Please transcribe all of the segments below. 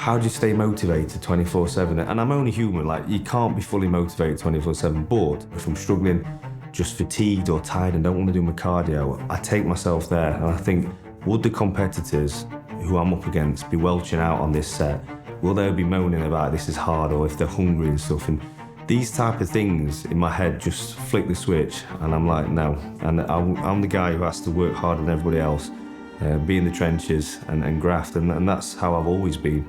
how do you stay motivated 24/7? And I'm only human, like you can't be fully motivated 24/7, but if I'm struggling, just fatigued or tired and don't want to do my cardio, I take myself there. And I think, would the competitors who I'm up against be welching out on this set? Will they be moaning about this is hard, or if they're hungry and stuff? And these type of things in my head just flick the switch, and I'm like, no. And I'm the guy who has to work harder than everybody else, be in the trenches and graft, and that's how I've always been.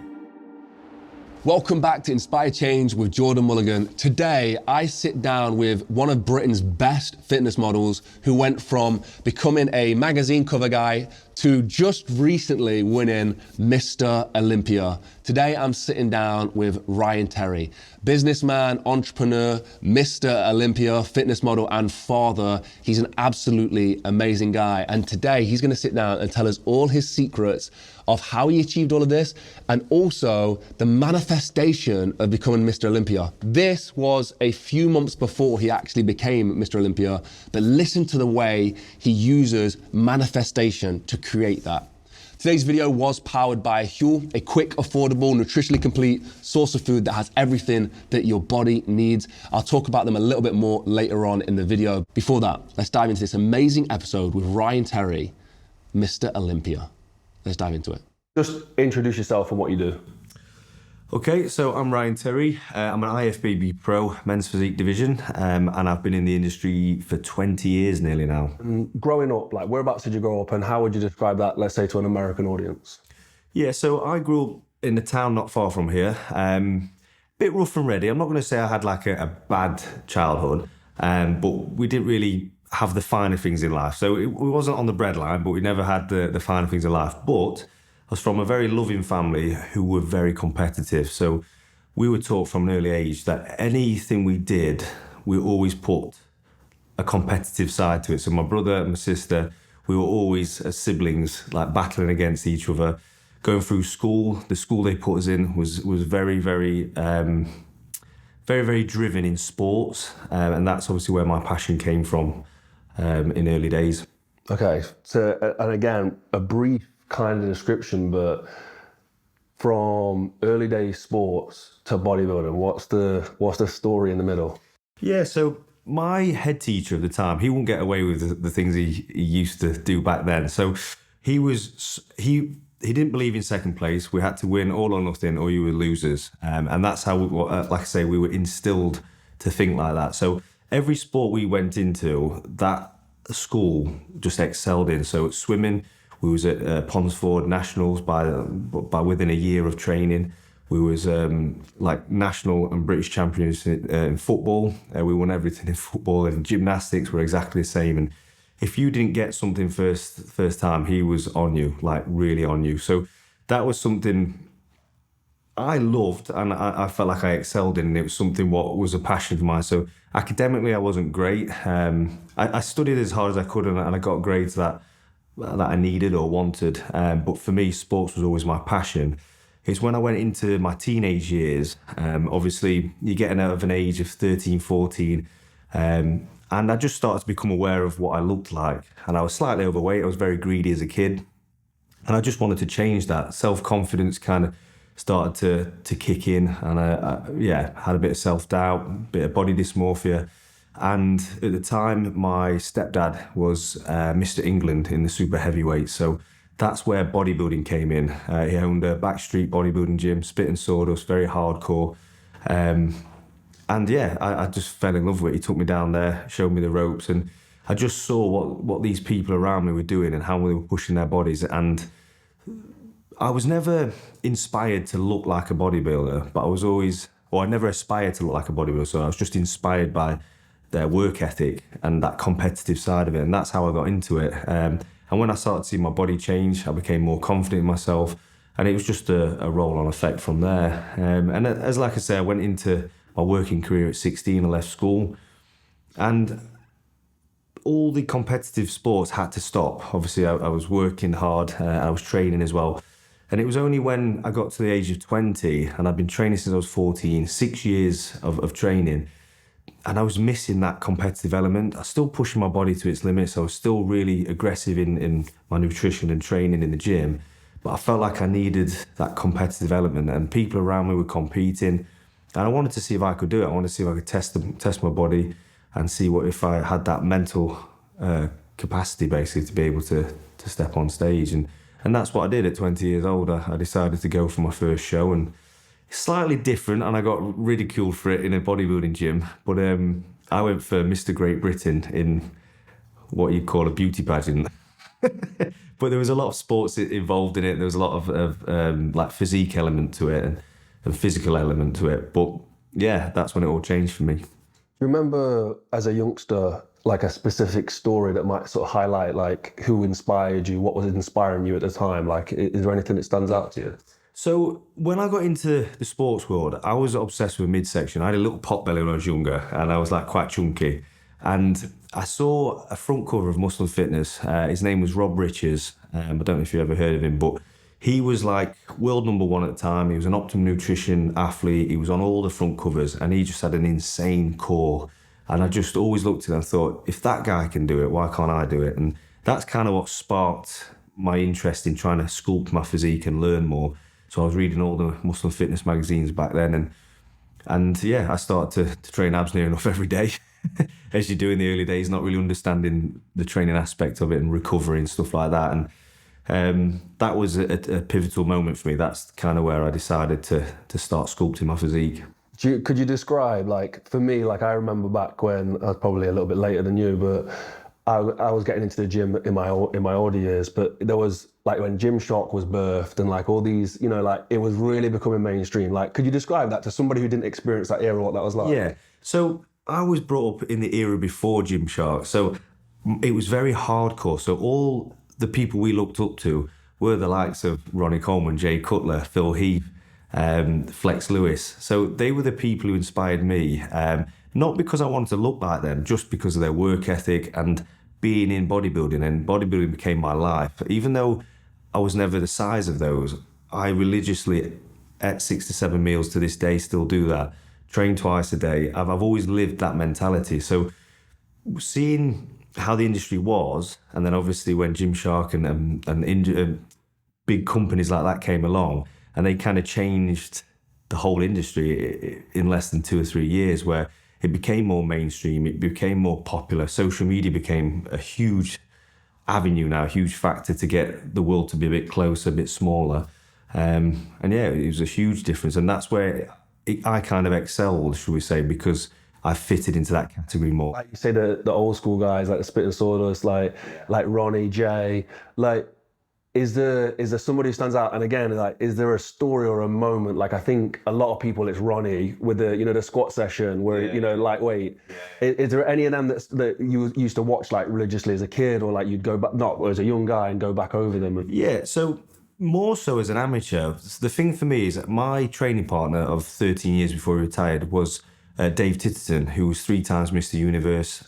Welcome back to Inspire Change with Jordan Mulligan. Today, I sit down with one of Britain's best fitness models who went from becoming a magazine cover guy to just recently winning Mr. Olympia. Today, I'm sitting down with Ryan Terry, businessman, entrepreneur, Mr. Olympia, fitness model, and father. He's an absolutely amazing guy. And today, he's gonna sit down and tell us all his secrets of how he achieved all of this, and also the manifestation of becoming Mr. Olympia. This was a few months before he actually became Mr. Olympia, but listen to the way he uses manifestation to create that. Today's video was powered by Huel, a quick, affordable, nutritionally complete source of food that has everything that your body needs. I'll talk about them a little bit more later on in the video. Before that, let's dive into this amazing episode with Ryan Terry, Mr. Olympia. Let's dive into it. Just introduce yourself and what you do. Okay, so I'm Ryan Terry. I'm an IFBB Pro men's physique division, and I've been in the industry for 20 years nearly now. Growing up, like whereabouts did you grow up and how would you describe that, let's say, to an American audience? Yeah, so I grew up in a town not far from here. Bit rough and ready. I'm not going to say I had like a bad childhood, but we didn't really have the finer things in life. So it wasn't on the breadline, but we never had the finer things in life. But I was from a very loving family who were very competitive. So we were taught from an early age that anything we did, we always put a competitive side to it. So my brother and my sister, we were always as siblings, like battling against each other. Going through school, the school they put us in was very, very driven in sports. And that's obviously where my passion came from in early days. Okay, so, and again, a brief kind of description, but from early days sports to bodybuilding, what's the story in the middle? Yeah, so my head teacher at the time, he wouldn't get away with the things he used to do back then. So he didn't believe in second place. We had to win all or nothing, or you were losers. And that's how, like I say, we were instilled to think like that. So every sport we went into, that school just excelled in. So at swimming, we was at Ponsford Nationals by within a year of training. We was like national and British champions in football. We won everything in football, and gymnastics were exactly the same. And if you didn't get something first time, he was on you, like really on you. So that was something I loved, and I felt like I excelled in, and it was something what was a passion of mine. So academically, I wasn't great. I studied as hard as I could, and I got grades that I needed or wanted. But for me, sports was always my passion. It's when I went into my teenage years, obviously you're getting out of an age of 13, 14, and I just started to become aware of what I looked like. And I was slightly overweight. I was very greedy as a kid. And I just wanted to change that. Self-confidence kind of started to kick in. And I had a bit of self-doubt, a bit of body dysmorphia. And at the time, my stepdad was Mr. England in the super heavyweight. So that's where bodybuilding came in. He owned a backstreet bodybuilding gym, Spit and Sawdust, very hardcore. And yeah, I just fell in love with it. He took me down there, showed me the ropes, and I just saw what these people around me were doing and how they were pushing their bodies. And I was never inspired to look like a bodybuilder, but I never aspired to look like a bodybuilder. So I was just inspired by their work ethic and that competitive side of it. And that's how I got into it. And when I started to see my body change, I became more confident in myself. And it was just a roll-on effect from there. And as like I say, I went into my working career at 16. I left school. And all the competitive sports had to stop. Obviously, I was working hard. I was training as well. And it was only when I got to the age of 20, and I'd been training since I was 14, 6 years of training, and I was missing that competitive element. I was still pushing my body to its limits. I was still really aggressive in my nutrition and training in the gym, but I felt like I needed that competitive element, and people around me were competing, and I wanted to see if I could do it. I wanted to see if I could test my body and see what if I had that mental capacity basically to be able to step on stage, and that's what I did at 20 years old. I decided to go for my first show, and it's slightly different, and I got ridiculed for it in a bodybuilding gym, but I went for Mr. Great Britain in what you'd call a beauty pageant. But there was a lot of sports involved in it. There was a lot of like physique element to it and physical element to it. But yeah, that's when it all changed for me. Do you remember as a youngster, like a specific story that might sort of highlight like who inspired you, what was inspiring you at the time? Like, is there anything that stands out to you? So when I got into the sports world, I was obsessed with midsection. I had a little pot belly when I was younger, and I was like quite chunky. And I saw a front cover of Muscle and Fitness. His name was Rob Riches. I don't know if you've ever heard of him, but he was like world number one at the time. He was an Optimum Nutrition athlete. He was on all the front covers, and he just had an insane core. And I just always looked at it and thought, if that guy can do it, why can't I do it? And that's kind of what sparked my interest in trying to sculpt my physique and learn more. So I was reading all the Muscle and Fitness magazines back then, and yeah, I started to train abs near enough every day. As you do in the early days, not really understanding the training aspect of it and recovery and stuff like that. And that was a pivotal moment for me. That's kind of where I decided to start sculpting my physique. Could you describe, like, for me, like I remember back when I was probably a little bit later than you, but I was getting into the gym in my older years, but there was like when Gymshark was birthed and like all these, you know, like it was really becoming mainstream. Like, could you describe that to somebody who didn't experience that era, what that was like? Yeah. So I was brought up in the era before Gymshark, so it was very hardcore. So all the people we looked up to were the likes of Ronnie Coleman, Jay Cutler, Phil Heath, Flex Lewis. So they were the people who inspired me, not because I wanted to look like them, just because of their work ethic and being in bodybuilding. And bodybuilding became my life. Even though I was never the size of those, I religiously ate 6 to 7 meals to this day, still do that. Train twice a day. I've always lived that mentality. So seeing how the industry was, and then obviously when Gymshark and big companies like that came along, and they kind of changed the whole industry in less than 2 or 3 years, where it became more mainstream, it became more popular. Social media became a huge avenue now, a huge factor to get the world to be a bit closer, a bit smaller. And yeah, it was a huge difference. And that's where I kind of excelled, should we say, because I fitted into that category more. Like you say, the old school guys, like the Spit and Sawdust, like Ronnie, Jay, like, is there somebody who stands out? And again, like, is there a story or a moment? Like, I think a lot of people, it's Ronnie with the, you know, the squat session where, you know, lightweight. Is there any of them that you used to watch like religiously as a kid, or like you'd go back, not as a young guy, and go back over them? Yeah, so more so as an amateur. The thing for me is that my training partner of 13 years before he retired was Dave Titterton, who was 3 times Mr. Universe.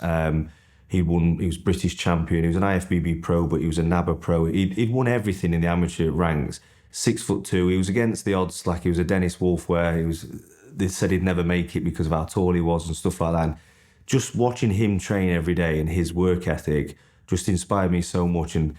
He was British champion. He was an IFBB pro, but he was a NABBA pro. He'd won everything in the amateur ranks. 6'2". He was against the odds, like he was a Dennis Wolf, where they said he'd never make it because of how tall he was and stuff like that. And just watching him train every day and his work ethic just inspired me so much. And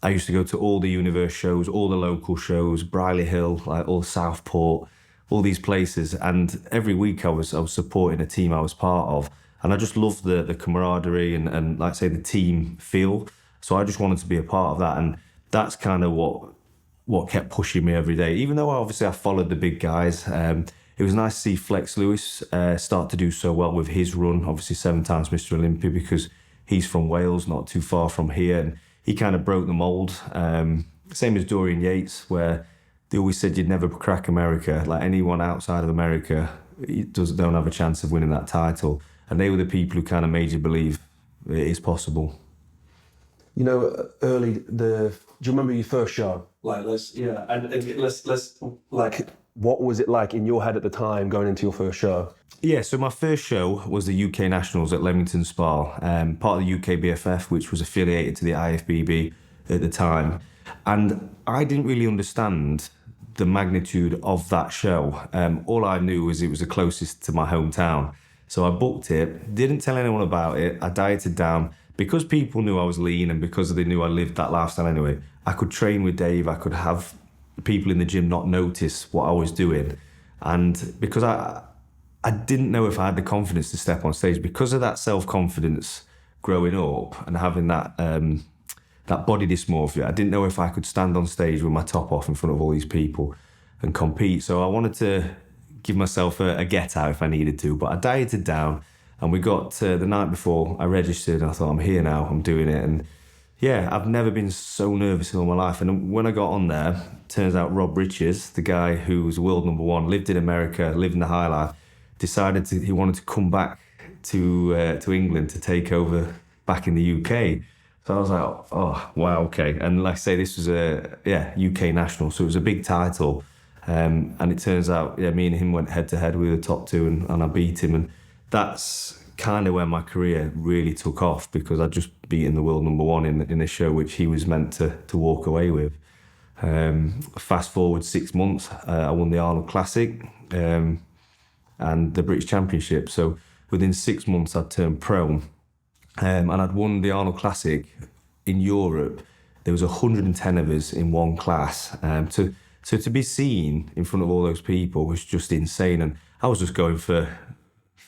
I used to go to all the Universe shows, all the local shows, Briley Hill, like all Southport, all these places. And every week I was supporting a team I was part of. And I just loved the camaraderie and like I say, the team feel. So I just wanted to be a part of that. And that's kind of what kept pushing me every day. Even though obviously I followed the big guys, it was nice to see Flex Lewis start to do so well with his run. Obviously 7 times Mr. Olympia, because he's from Wales, not too far from here. And he kind of broke the mold. Same as Dorian Yates, where they always said you'd never crack America. Like anyone outside of America don't have a chance of winning that title. And they were the people who kind of made you believe it is possible. You know, do you remember your first show? Like, let's like, what was it like in your head at the time going into your first show? Yeah, so my first show was the UK Nationals at Leamington Spa, part of the UK BFF, which was affiliated to the IFBB at the time. And I didn't really understand the magnitude of that show. All I knew was it was the closest to my hometown. So I booked it, didn't tell anyone about it. I dieted down because people knew I was lean and because they knew I lived that lifestyle anyway. I could train with Dave, I could have people in the gym not notice what I was doing. And because I didn't know if I had the confidence to step on stage, because of that self-confidence growing up and having that body dysmorphia, I didn't know if I could stand on stage with my top off in front of all these people and compete. So I wanted to give myself a get out if I needed to, but I dieted down, and we got the night before I registered and I thought, I'm here now, I'm doing it. And yeah, I've never been so nervous in all my life. And when I got on there, turns out Rob Richards, the guy who was world number one, lived in America, lived in the high life, decided he wanted to come back to England to take over back in the UK. So I was like, oh, wow, okay. And like I say, this was a UK national, so it was a big title. And it turns out, me and him went head to head. We were the top two, and I beat him. And that's kind of where my career really took off, because I'd just beaten the world number one in a show which he was meant to walk away with. Fast forward 6 months, I won the Arnold Classic and the British Championship. So within 6 months, I'd turned pro. And I'd won the Arnold Classic in Europe. There was 110 of us in one class. So to be seen in front of all those people was just insane. And I was just going for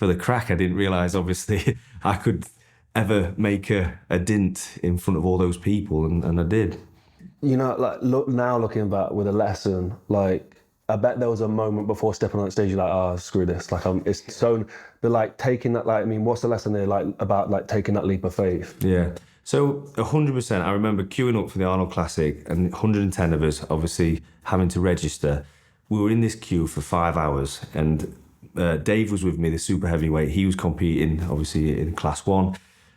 the crack. I didn't realise, obviously, I could ever make a dint in front of all those people, and I did. You know, like looking back with a lesson, like I bet there was a moment before stepping on that stage, you're like, oh, screw this. Like it's so, but like taking that, like, I mean, what's the lesson there, like about like taking that leap of faith? Yeah. So 100%, I remember queuing up for the Arnold Classic, and 110 of us, obviously having to register. We were in this queue for 5 hours, and Dave was with me, the super heavyweight. He was competing, obviously, in class one.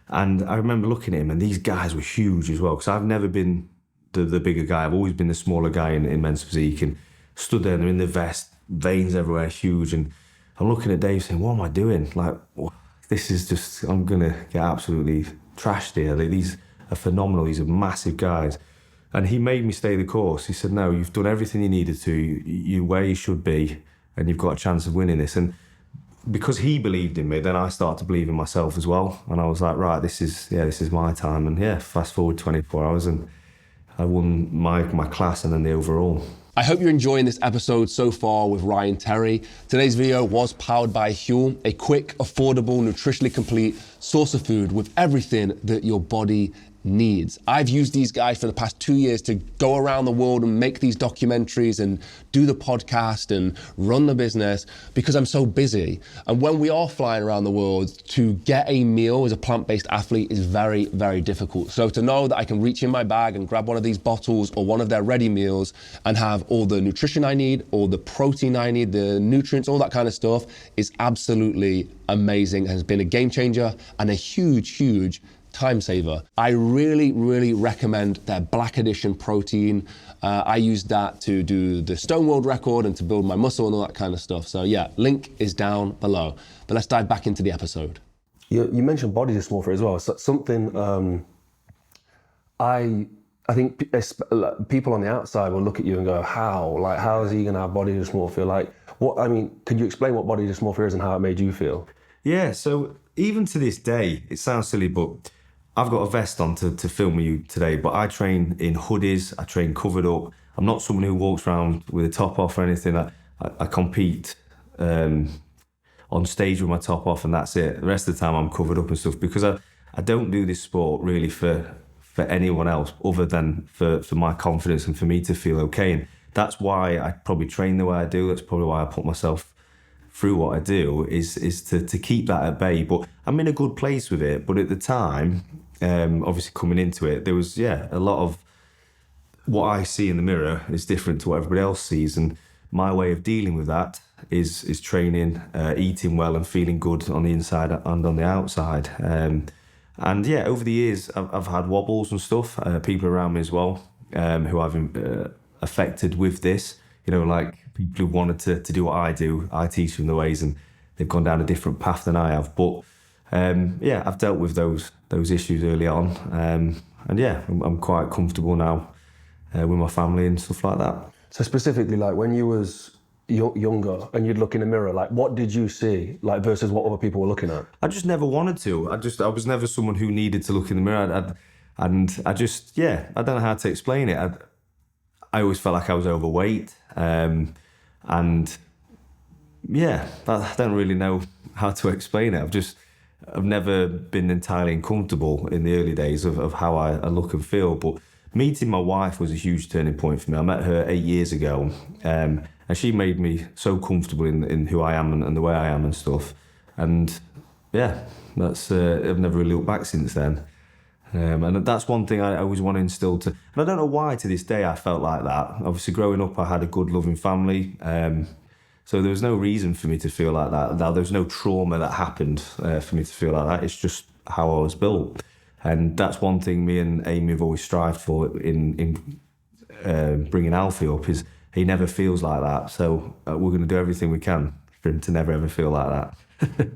And I remember looking at him, and these guys were huge as well, because I've never been the bigger guy. I've always been the smaller guy in men's physique, and stood there, and they're in the vest, veins everywhere, huge. And I'm looking at Dave saying, what am I doing? Like, this is just, I'm going to get absolutely trashed here. These are phenomenal. These are massive guys. And he made me stay the course. He said, no, you've done everything you needed to. You're where you should be, and you've got a chance of winning this. And because he believed in me, then I started to believe in myself as well. And I was like, right, this is my time. And fast forward 24 hours, and I won my class and then the overall. I hope you're enjoying this episode so far with Ryan Terry. Today's video was powered by Huel, a quick, affordable, nutritionally complete source of food with everything that your body needs. I've used these guys for the past 2 years to go around the world and make these documentaries and do the podcast and run the business because I'm so busy. And when we are flying around the world, to get a meal as a plant-based athlete is very, very difficult. So to know that I can reach in my bag and grab one of these bottles or one of their ready meals and have all the nutrition I need, all the protein I need, the nutrients, all that kind of stuff is absolutely amazing. It has been a game changer and a huge, huge time saver. I really, really recommend their Black Edition protein. I used that to do the Stone World record and to build my muscle and all that kind of stuff. So yeah, link is down below. But let's dive back into the episode. You mentioned body dysmorphia as well. So something I think people on the outside will look at you and go, how is he gonna have body dysmorphia? Like, could you explain what body dysmorphia is and how it made you feel? Yeah, so even to this day, it sounds silly, but I've got a vest on to film you today, but I train in hoodies, I train covered up. I'm not someone who walks around with a top off or anything. I compete on stage with my top off, and that's it. The rest of the time I'm covered up and stuff, because I don't do this sport really for anyone else other than for my confidence and for me to feel okay. And that's why I probably train the way I do. That's probably why I put myself through what I do, is to keep that at bay. But I'm in a good place with it. But at the time, obviously coming into it, there was a lot of what I see in the mirror is different to what everybody else sees, and my way of dealing with that is training, eating well, and feeling good on the inside and on the outside. And over the years, I've had wobbles and stuff. People around me as well, who I've affected with this. You know, like people who wanted to do what I do. I teach them the ways, and they've gone down a different path than I have. But I've dealt with those issues early on, I'm quite comfortable now with my family and stuff like that. So specifically, like when you was younger and you'd look in the mirror, like what did you see, like versus what other people were looking at? I just never wanted to. I was never someone who needed to look in the mirror. And I just, I don't know how to explain it. I always felt like I was overweight. And I don't really know how to explain it. I've never been entirely uncomfortable in the early days of how I look and feel. But meeting my wife was a huge turning point for me. I met her 8 years ago, and she made me so comfortable in who I am and the way I am and stuff. And that's I've never really looked back since then. And that's one thing I always want to instill to. And I don't know why to this day I felt like that. Obviously, growing up, I had a good, loving family. So there was no reason for me to feel like that. Now, there was no trauma that happened for me to feel like that. It's just how I was built. And that's one thing me and Amy have always strived for in bringing Alfie up, is he never feels like that. So we're going to do everything we can for him to never, ever feel like that.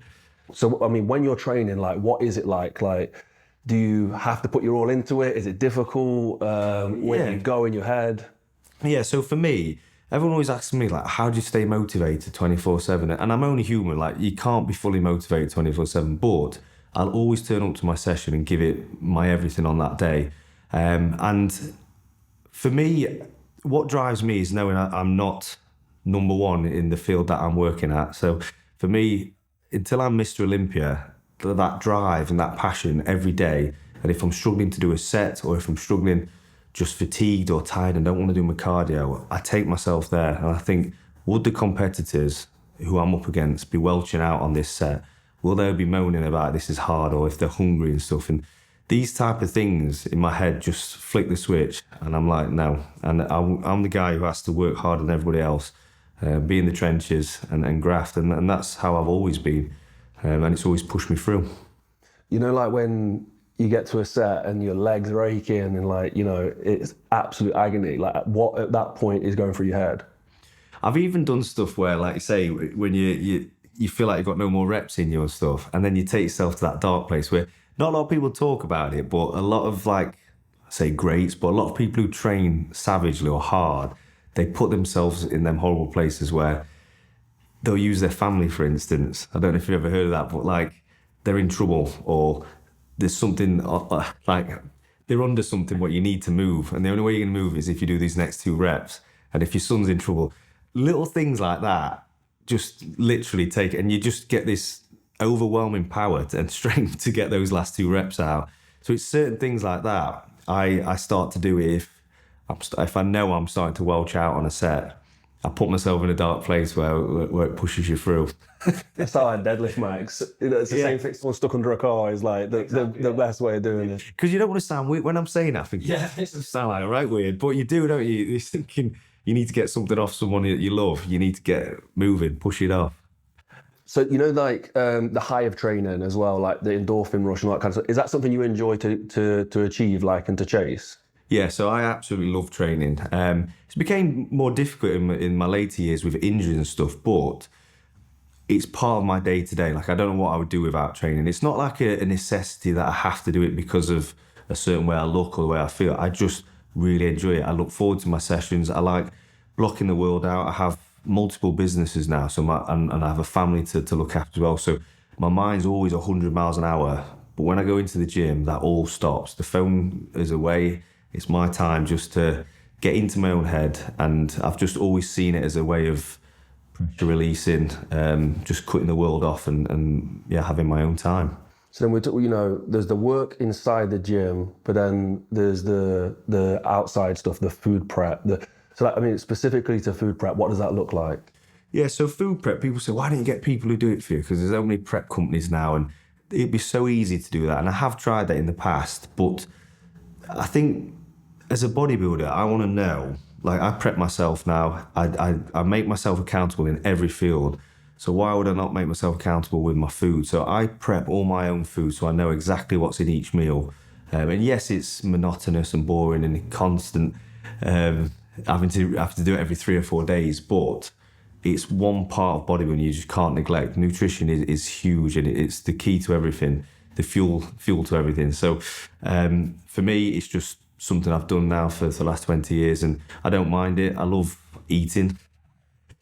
So, I mean, when you're training, like, what is it like? Like, do you have to put your all into it? Is it difficult? Where you go in your head? Yeah, so for me, everyone always asks me, like, how do you stay motivated 24/7? And I'm only human, like, you can't be fully motivated 24/7, but I'll always turn up to my session and give it my everything on that day. And for me, what drives me is knowing I'm not number one in the field that I'm working at. So for me, until I'm Mr. Olympia, that drive and that passion every day, and if I'm struggling to do a set, or if I'm struggling, just fatigued or tired and don't want to do my cardio, I take myself there. And I think, would the competitors who I'm up against be welching out on this set? Will they be moaning about this is hard, or if they're hungry and stuff? And these type of things in my head just flick the switch, and I'm like, no. And I'm the guy who has to work harder than everybody else, be in the trenches and graft, and that's how I've always been. And it's always pushed me through. You know, like when you get to a set and your legs are aching and, like, you know, it's absolute agony, like, what at that point is going through your head? I've even done stuff where, like you say, when you feel like you've got no more reps in you and stuff, and then you take yourself to that dark place where not a lot of people talk about it, but a lot of, like, I say greats, but a lot of people who train savagely or hard, they put themselves in them horrible places where they'll use their family, for instance. I don't know if you've ever heard of that, but, like, they're in trouble, or there's something, like, they're under something what you need to move, and the only way you're going to move is if you do these next 2 reps. And if your son's in trouble, little things like that just literally take it, and you just get this overwhelming power and strength to get those last 2 reps out. So it's certain things like that I start to do if I know I'm starting to welch out on a set. I put myself in a dark place where it pushes you through. That's how I deadlift, Max. It's the same thing. Someone stuck under a car is like the best way of doing it. Because you don't want to sound weird. When I'm saying that, I think, this doesn't sound like right weird, but you do, don't you? You're thinking you need to get something off someone that you love. You need to get moving, push it off. So, you know, like the high of training as well, like the endorphin rush and all that kind of stuff. Is that something you enjoy to achieve, like, and to chase? Yeah, so I absolutely love training. It became more difficult in my later years with injuries and stuff, but it's part of my day-to-day. Like, I don't know what I would do without training. It's not like a necessity that I have to do it because of a certain way I look or the way I feel. I just really enjoy it. I look forward to my sessions. I like blocking the world out. I have multiple businesses now, so and I have a family to look after as well. So my mind's always 100 miles an hour. But when I go into the gym, that all stops. The phone is away. It's my time just to get into my own head, and I've just always seen it as a way of pressure releasing, just cutting the world off and having my own time. So then you know, there's the work inside the gym, but then there's the outside stuff, the food prep. So, like, I mean, specifically to food prep, what does that look like? Yeah, so food prep, people say, why don't you get people who do it for you? Because there's so many prep companies now, and it'd be so easy to do that. And I have tried that in the past, but I think as a bodybuilder, I want to know, like, I prep myself now. I make myself accountable in every field. So why would I not make myself accountable with my food? So I prep all my own food, so I know exactly what's in each meal. And yes, it's monotonous and boring and constant, having to do it every 3 or 4 days, but it's one part of bodybuilding you just can't neglect. Nutrition is huge, and it's the key to everything, the fuel to everything. So for me, it's just something I've done now for the last 20 years, and I don't mind it. I love eating,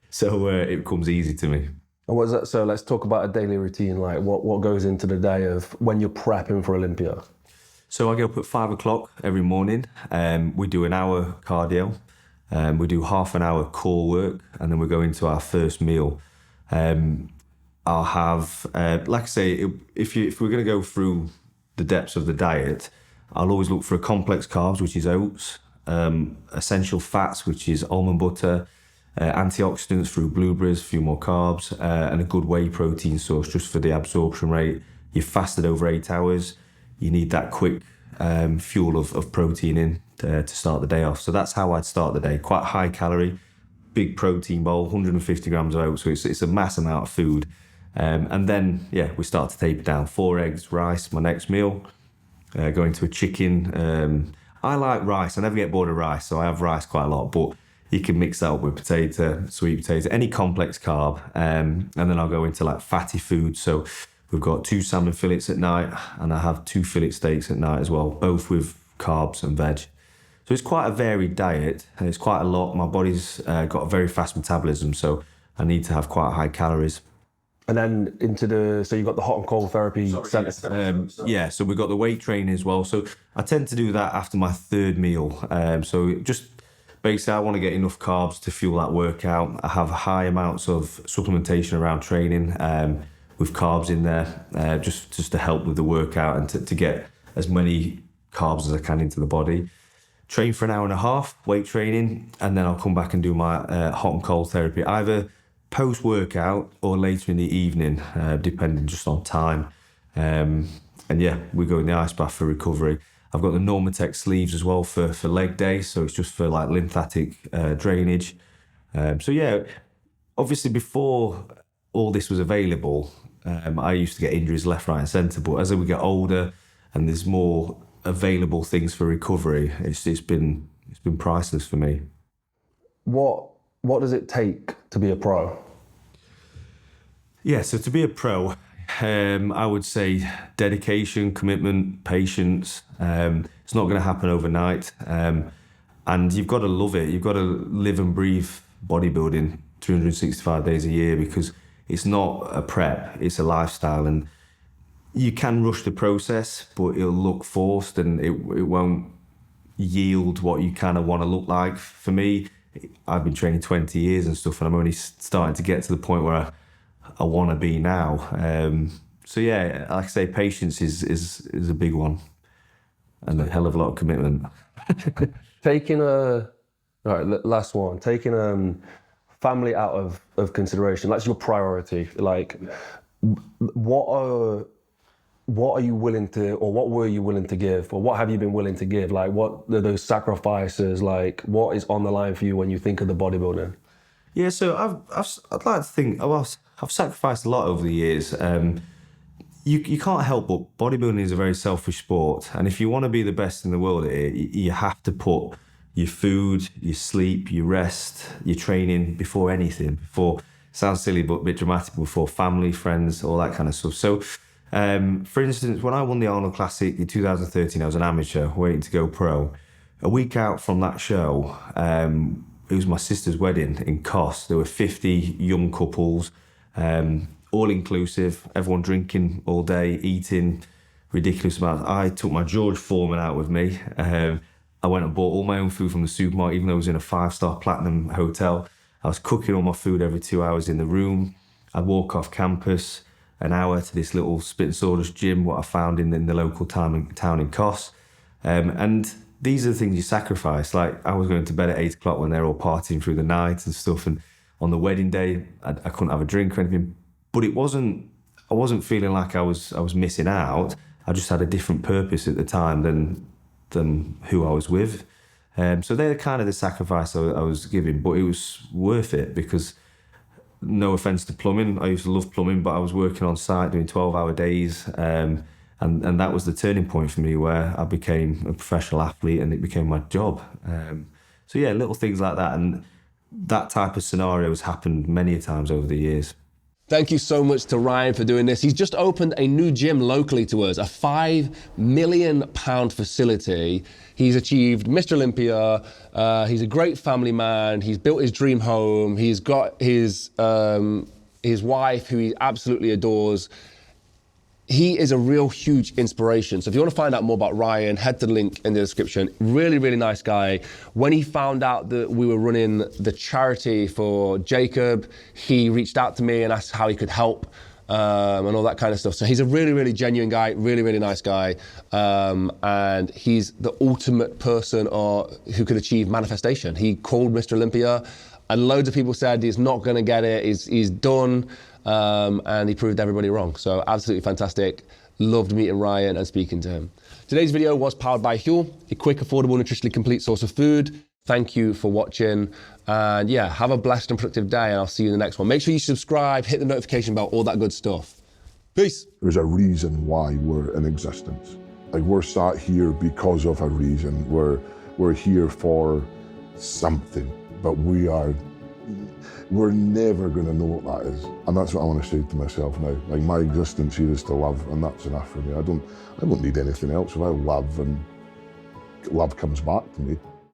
so it comes easy to me. And what's that? So let's talk about a daily routine. Like, what goes into the day of when you're prepping for Olympia? So I get up at 5 o'clock every morning. We do an hour cardio. We do half an hour core work, and then we go into our first meal. I'll have, like I say, if we're going to go through the depths of the diet, I'll always look for a complex carbs, which is oats, essential fats, which is almond butter, antioxidants through blueberries, a few more carbs, and a good whey protein source just for the absorption rate. You've fasted over 8 hours. You need that quick fuel of protein in to start the day off. So that's how I'd start the day. Quite high calorie, big protein bowl, 150 grams of oats. So it's a mass amount of food. And then, we start to taper down. 4 eggs, rice, my next meal. Go into a chicken. I like rice. I never get bored of rice, so I have rice quite a lot. But you can mix that up with potato, sweet potato, any complex carb. And then I'll go into like fatty food. So we've got 2 salmon fillets at night, and I have 2 fillet steaks at night as well, both with carbs and veg. So it's quite a varied diet, and it's quite a lot. My body's got a very fast metabolism, so I need to have quite high calories. And then so you've got the hot and cold therapy centre. So we've got the weight training as well. So I tend to do that after my 3rd meal. So just basically I want to get enough carbs to fuel that workout. I have high amounts of supplementation around training with carbs in there, just to help with the workout and to get as many carbs as I can into the body. Train for an hour and a half, weight training, and then I'll come back and do my hot and cold therapy, either post-workout or later in the evening, depending just on time. We go in the ice bath for recovery. I've got the Normatec sleeves as well for leg day, so it's just for like lymphatic drainage. Obviously before all this was available, I used to get injuries left, right and centre, but as we get older and there's more available things for recovery, it's been priceless for me. What does it take to be a pro? Yeah, so to be a pro, I would say dedication, commitment, patience. It's not going to happen overnight. And you've got to love it. You've got to live and breathe bodybuilding 365 days a year, because it's not a prep, it's a lifestyle. And you can rush the process, but it'll look forced and it won't yield what you kind of want to look like. For me, I've been training 20 years and stuff, and I'm only starting to get to the point where I want to be now. Like I say, patience is a big one, and a hell of a lot of commitment. Taking family out of consideration, that's your priority. Like, what are you willing to, or what were you willing to give, or what have you been willing to give? Like, what are those sacrifices? Like, what is on the line for you when you think of the bodybuilding? Yeah, so I'd like to think, I've sacrificed a lot over the years. You can't help but bodybuilding is a very selfish sport, and if you want to be the best in the world at it, you have to put your food, your sleep, your rest, your training before anything. Sounds silly but a bit dramatic, before family, friends, all that kind of stuff. So, for instance, when I won the Arnold Classic in 2013, I was an amateur waiting to go pro. A week out from that show, it was my sister's wedding in Kos. There were 50 young couples, all inclusive, everyone drinking all day, eating ridiculous amounts. I took my George Foreman out with me. I went and bought all my own food from the supermarket, even though I was in a 5-star platinum hotel. I was cooking all my food every 2 hours in the room. I'd walk off campus an hour to this little spit and sawdust gym, what I found in the local town in Kos. And these are the things you sacrifice. Like, I was going to bed at 8 o'clock when they're all partying through the night and stuff. And on the wedding day, I couldn't have a drink or anything. But I wasn't feeling like I was missing out. I just had a different purpose at the time than who I was with. So they're kind of the sacrifice I was giving, but it was worth it, because no offense to plumbing, I used to love plumbing, but I was working on site doing 12-hour days. And that was the turning point for me, where I became a professional athlete and it became my job. Little things like that. And that type of scenario has happened many times over the years. Thank you so much to Ryan for doing this. He's just opened a new gym locally to us, a £5 million facility. He's achieved Mr. Olympia. He's a great family man. He's built his dream home. He's got his wife, who he absolutely adores. he is a real huge inspiration. So if you want to find out more about Ryan, head to the link in the description. Really, really nice guy. When he found out that we were running the charity for Jacob, he reached out to me and asked how he could help and all that kind of stuff. So he's a really, really genuine guy, really, really nice guy. And he's the ultimate person who could achieve manifestation. He called Mr. Olympia and loads of people said he's not going to get it, he's done. And he proved everybody wrong. So absolutely fantastic. Loved meeting Ryan and speaking to him. Today's video was powered by Huel, a quick, affordable, nutritionally complete source of food. Thank you for watching. And yeah, have a blessed and productive day, and I'll see you in the next one. Make sure you subscribe, hit the notification bell, all that good stuff. Peace. There's a reason why we're in existence. Like, we're sat here because of a reason. We're here for something, but we're never going to know what that is. And that's what I want to say to myself now. Like, my existence here is to love, and that's enough for me. I don't need anything else. If I love, and love comes back to me,